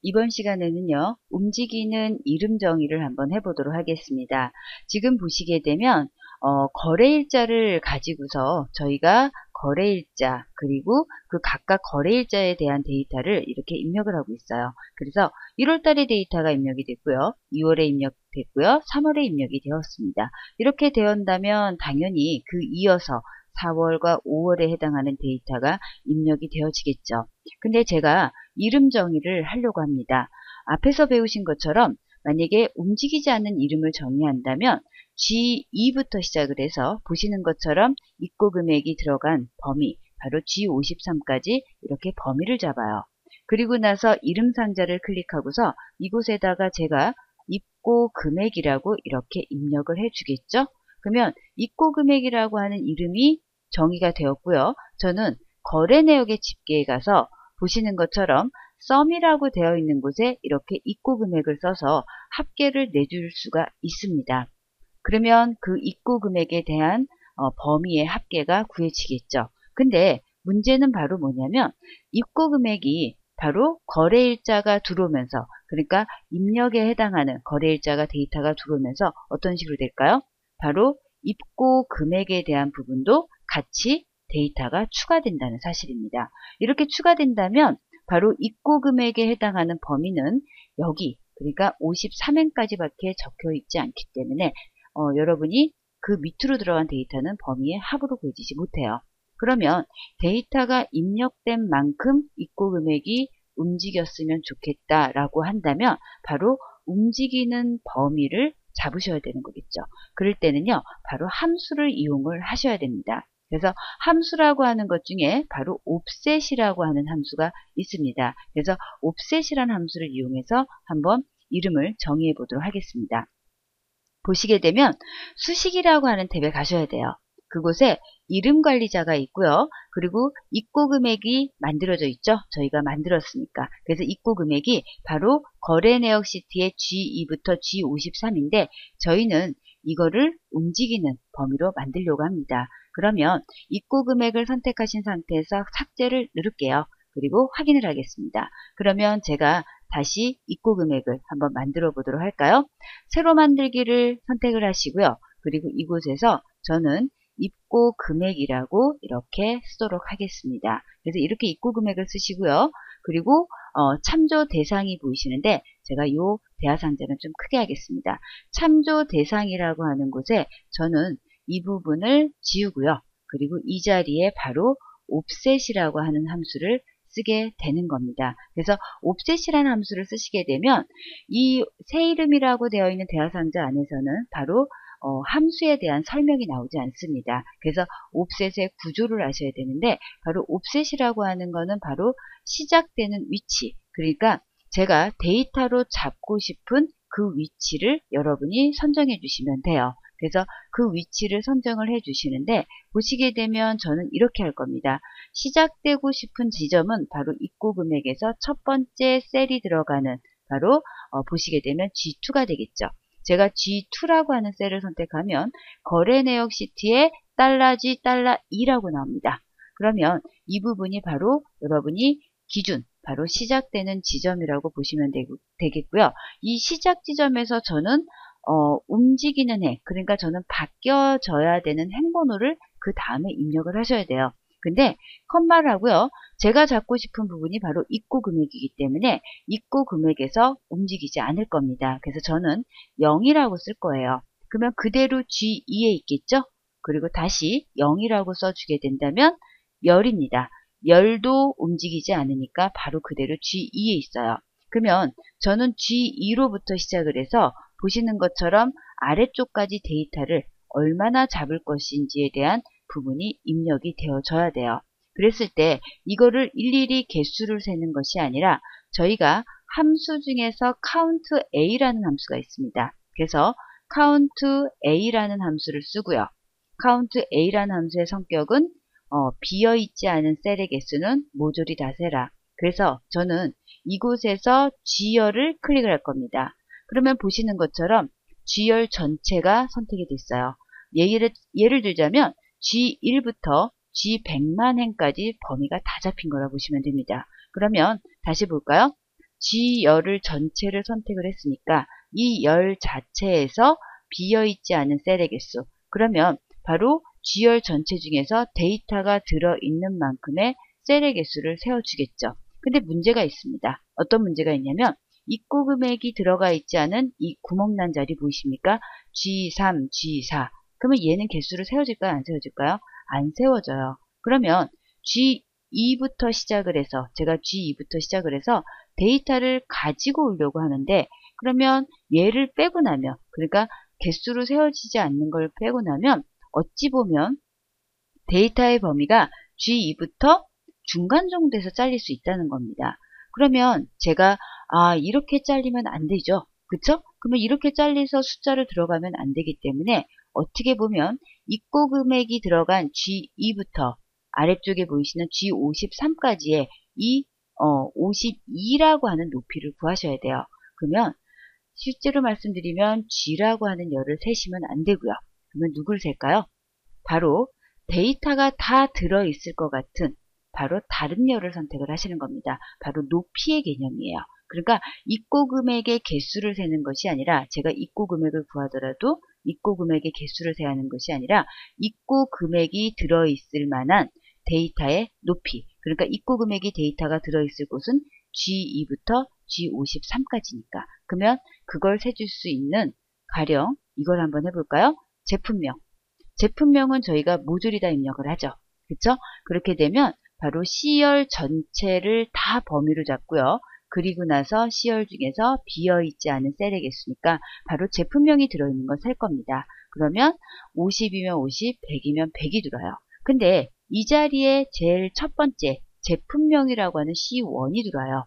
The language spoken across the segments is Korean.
이번 시간에는요, 움직이는 이름 정의를 한번 해보도록 하겠습니다. 지금 보시게 되면 거래일자를 가지고서 저희가 거래일자 그리고 그 각각 거래일자에 대한 데이터를 이렇게 입력을 하고 있어요. 그래서 1월달의 데이터가 입력이 됐고요. 2월에 입력됐고요. 3월에 입력이 되었습니다. 이렇게 되었다면 당연히 그 이어서 4월과 5월에 해당하는 데이터가 입력이 되어지겠죠. 근데 제가 이름 정의를 하려고 합니다. 앞에서 배우신 것처럼 만약에 움직이지 않는 이름을 정의한다면 G2부터 시작을 해서 보시는 것처럼 입고 금액이 들어간 범위, 바로 G53까지 이렇게 범위를 잡아요. 그리고 나서 이름 상자를 클릭하고서 이곳에다가 제가 입고 금액이라고 이렇게 입력을 해주겠죠. 그러면 입고 금액이라고 하는 이름이 정의가 되었고요. 저는 거래 내역의 집계에 가서 보시는 것처럼 썸이라고 되어 있는 곳에 이렇게 입고 금액을 써서 합계를 내줄 수가 있습니다. 그러면 그 입고 금액에 대한 범위의 합계가 구해지겠죠. 근데 문제는 바로 뭐냐면 입고 금액이 바로 거래일자가 들어오면서, 그러니까 입력에 해당하는 거래일자가 데이터가 들어오면서 어떤 식으로 될까요? 바로 입고 금액에 대한 부분도 같이 데이터가 추가된다는 사실입니다. 이렇게 추가된다면 바로 입고 금액에 해당하는 범위는 여기, 그러니까 53행까지밖에 적혀 있지 않기 때문에 여러분이 그 밑으로 들어간 데이터는 범위의 합으로 구해지지 못해요. 그러면 데이터가 입력된 만큼 입고 금액이 움직였으면 좋겠다라고 한다면 바로 움직이는 범위를 잡으셔야 되는 거겠죠. 그럴 때는요, 바로 함수를 이용을 하셔야 됩니다. 그래서 함수라고 하는 것 중에 바로 offset이라고 하는 함수가 있습니다. 그래서 offset이라는 함수를 이용해서 한번 이름을 정의해 보도록 하겠습니다. 보시게 되면 수식이라고 하는 탭에 가셔야 돼요. 그곳에 이름 관리자가 있고요. 그리고 입고 금액이 만들어져 있죠. 저희가 만들었으니까. 그래서 입고 금액이 바로 거래 내역 시트의 G2부터 G53인데 저희는 이거를 움직이는 범위로 만들려고 합니다. 그러면 입고 금액을 선택하신 상태에서 삭제를 누를게요. 그리고 확인을 하겠습니다. 그러면 제가 다시 입고 금액을 한번 만들어 보도록 할까요? 새로 만들기를 선택을 하시고요. 그리고 이곳에서 저는 입고 금액이라고 이렇게 쓰도록 하겠습니다. 그래서 이렇게 입고 금액을 쓰시고요. 그리고 참조 대상이 보이시는데 제가 이 대화 상자는 좀 크게 하겠습니다. 참조 대상이라고 하는 곳에 저는 이 부분을 지우고요. 그리고 이 자리에 바로 offset이라고 하는 함수를 쓰게 되는 겁니다. 그래서 offset이라는 함수를 쓰시게 되면 이 새 이름이라고 되어 있는 대화 상자 안에서는 바로 함수에 대한 설명이 나오지 않습니다. 그래서 offset의 구조를 아셔야 되는데 바로 offset이라고 하는 거는 바로 시작되는 위치, 그러니까 제가 데이터로 잡고 싶은 그 위치를 여러분이 선정해 주시면 돼요. 그래서 그 위치를 선정을 해 주시는데 보시게 되면 저는 이렇게 할 겁니다. 시작되고 싶은 지점은 바로 입고 금액에서 첫 번째 셀이 들어가는 바로 보시게 되면 G2가 되겠죠. 제가 G2라고 하는 셀을 선택하면 거래 내역 시트에 $G, $2라고 나옵니다. 그러면 이 부분이 바로 여러분이 기준, 바로 시작되는 지점이라고 보시면 되겠고요. 이 시작 지점에서 저는 움직이는 해, 그러니까 저는 바뀌어져야 되는 행번호를 그 다음에 입력을 하셔야 돼요. 근데 컴마를 하고요. 제가 잡고 싶은 부분이 바로 입고 금액이기 때문에 입고 금액에서 움직이지 않을 겁니다. 그래서 저는 0이라고 쓸 거예요. 그러면 그대로 G2에 있겠죠? 그리고 다시 0이라고 써주게 된다면 열입니다. 열도 움직이지 않으니까 바로 그대로 G2에 있어요. 그러면 저는 G2로부터 시작을 해서 보시는 것처럼 아래쪽까지 데이터를 얼마나 잡을 것인지에 대한 부분이 입력이 되어져야 돼요. 그랬을 때 이거를 일일이 개수를 세는 것이 아니라 저희가 함수 중에서 COUNTA라는 함수가 있습니다. 그래서 COUNTA라는 함수를 쓰고요. COUNTA라는 함수의 성격은 비어있지 않은 셀의 개수는 모조리 다 세라. 그래서 저는 이곳에서 G열을 클릭을 할 겁니다. 그러면 보시는 것처럼 G열 전체가 선택이 됐어요. 예를 들자면 G1부터 G100만 행까지 범위가 다 잡힌 거라 보시면 됩니다. 그러면 다시 볼까요? G열을 전체를 선택을 했으니까 이 열 자체에서 비어있지 않은 셀의 개수. 그러면 바로 G열 전체 중에서 데이터가 들어있는 만큼의 셀의 개수를 세워주겠죠. 근데 문제가 있습니다. 어떤 문제가 있냐면 입고 금액이 들어가 있지 않은 이 구멍난 자리 보이십니까? G3, G4. 그러면 얘는 개수를 세워질까요? 안 세워질까요? 안 세워져요. 그러면 G2부터 시작을 해서 제가 G2부터 시작을 해서 데이터를 가지고 오려고 하는데 그러면 얘를 빼고 나면 그러니까 개수로 세워지지 않는 걸 빼고 나면 어찌 보면 데이터의 범위가 G2부터 중간 정도에서 잘릴 수 있다는 겁니다. 그러면 제가 이렇게 잘리면 안 되죠. 그쵸? 그러면 이렇게 잘려서 숫자를 들어가면 안 되기 때문에 어떻게 보면 입고 금액이 들어간 G2부터 아래쪽에 보이시는 G53까지의 이 52라고 하는 높이를 구하셔야 돼요. 그러면 실제로 말씀드리면 G라고 하는 열을 세시면 안 되고요. 그러면 누굴 셀까요? 바로 데이터가 다 들어있을 것 같은 바로 다른 열을 선택을 하시는 겁니다. 바로 높이의 개념이에요. 그러니까 입고 금액의 개수를 세는 것이 아니라 제가 입고 금액을 구하더라도 입고 금액의 개수를 세야 하는 것이 아니라 입고 금액이 들어있을 만한 데이터의 높이. 그러니까 입고 금액이 데이터가 들어있을 곳은 G2부터 G53까지니까. 그러면 그걸 세줄 수 있는 가령 이걸 한번 해볼까요? 제품명. 제품명은 저희가 모듈이다 입력을 하죠. 그렇죠? 그렇게 되면 바로 C열 전체를 다 범위로 잡고요. 그리고 나서 C열 중에서 비어있지 않은 셀의 개수니까 바로 제품명이 들어있는 걸 셀 겁니다. 그러면 50이면 50, 100이면 100이 들어요. 근데 이 자리에 제일 첫 번째 제품명이라고 하는 C1이 들어와요.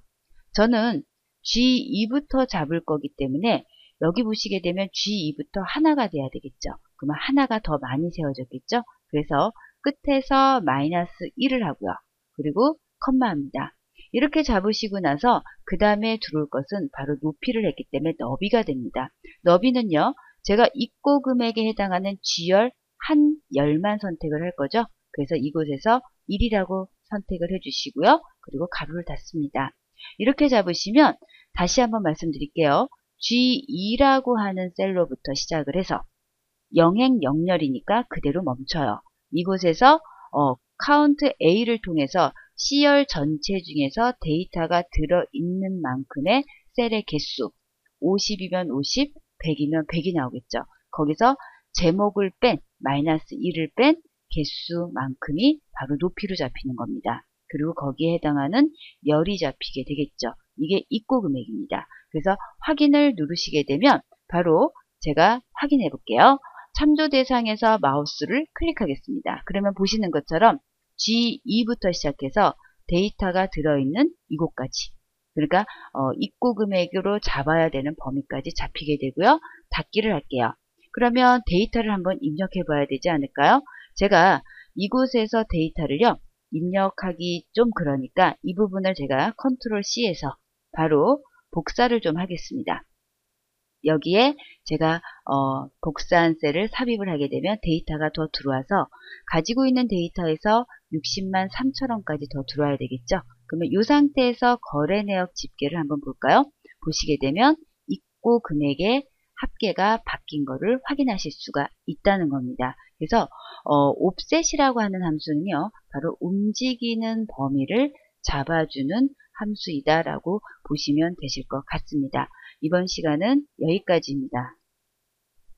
저는 G2부터 잡을 거기 때문에 여기 보시게 되면 G2부터 하나가 돼야 되겠죠. 그러면 하나가 더 많이 세워졌겠죠. 그래서 끝에서 마이너스 1을 하고요. 그리고 컴마합니다. 이렇게 잡으시고 나서 그 다음에 들어올 것은 바로 높이를 했기 때문에 너비가 됩니다. 너비는요. 제가 입고 금액에 해당하는 G열 한 열만 선택을 할 거죠. 그래서 이곳에서 1이라고 선택을 해주시고요. 그리고 가로를 닫습니다. 이렇게 잡으시면 다시 한번 말씀드릴게요. G2라고 하는 셀로부터 시작을 해서 영행 0열이니까 그대로 멈춰요. 이곳에서 카운트 A를 통해서 C열 전체 중에서 데이터가 들어있는 만큼의 셀의 개수 50이면 50, 100이면 100이 나오겠죠. 거기서 제목을 뺀 마이너스 1을 뺀 개수만큼이 바로 높이로 잡히는 겁니다. 그리고 거기에 해당하는 열이 잡히게 되겠죠. 이게 입고 금액입니다. 그래서 확인을 누르시게 되면 바로 제가 확인해 볼게요. 참조 대상에서 마우스를 클릭하겠습니다. 그러면 보시는 것처럼 G2부터 시작해서 데이터가 들어있는 이곳까지 그러니까 입고 금액으로 잡아야 되는 범위까지 잡히게 되고요. 닫기를 할게요. 그러면 데이터를 한번 입력해 봐야 되지 않을까요? 제가 이곳에서 데이터를요. 입력하기 좀 그러니까 이 부분을 제가 컨트롤 C에서 바로 복사를 좀 하겠습니다. 여기에 제가 복사한 셀을 삽입을 하게 되면 데이터가 더 들어와서 가지고 있는 데이터에서 60만 3천원까지 더 들어와야 되겠죠. 그러면 이 상태에서 거래 내역 집계를 한번 볼까요? 보시게 되면 입고 금액의 합계가 바뀐 거를 확인하실 수가 있다는 겁니다. 그래서 옵셋이라고 하는 함수는요. 바로 움직이는 범위를 잡아주는 함수이다라고 보시면 되실 것 같습니다. 이번 시간은 여기까지입니다.